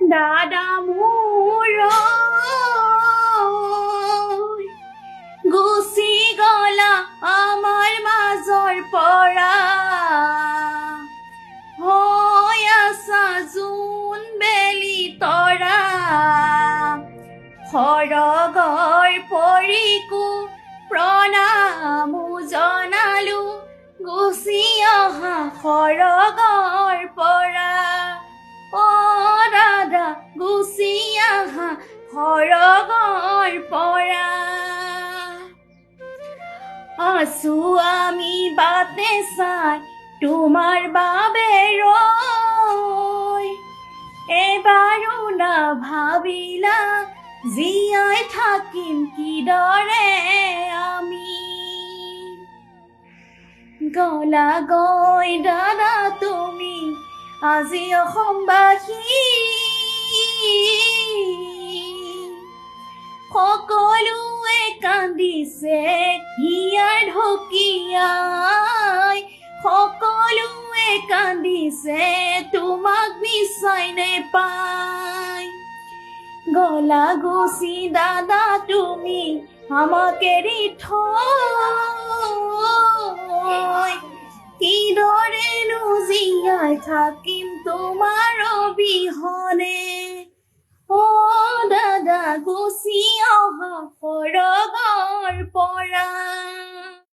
দাদা মোৰ গুচি গলা আমাৰ মাজৰ পৰা হৈ আছা জোন বেলি তৰা সৰগৰ পৰিকো প্ৰণামো জনালো গুচি অহা সৰগৰ পৰা দাদা গুচি আহা সৰগৰ পৰা আছো আমি বাটে চাই তোমাৰ বাবে ৰৈ এবাৰো নাভাবিলা জীয়াই থাকিম কিদৰে আমি গলাগৈ দাদা তুমি আজি অসমবাসী সকলোৱে কান্দিছে হিয়াৰ ঢকিয়াই সকলোৱে কান্দিছে তোমাক বিচাই নেপায় গলা গুচি দাদা তুমি আমাক এৰি থৈ কিদৰেনো জীয়াই থাকিম তোমাৰ অবিহনে দাদা গুচি অহা সৰগৰ পৰা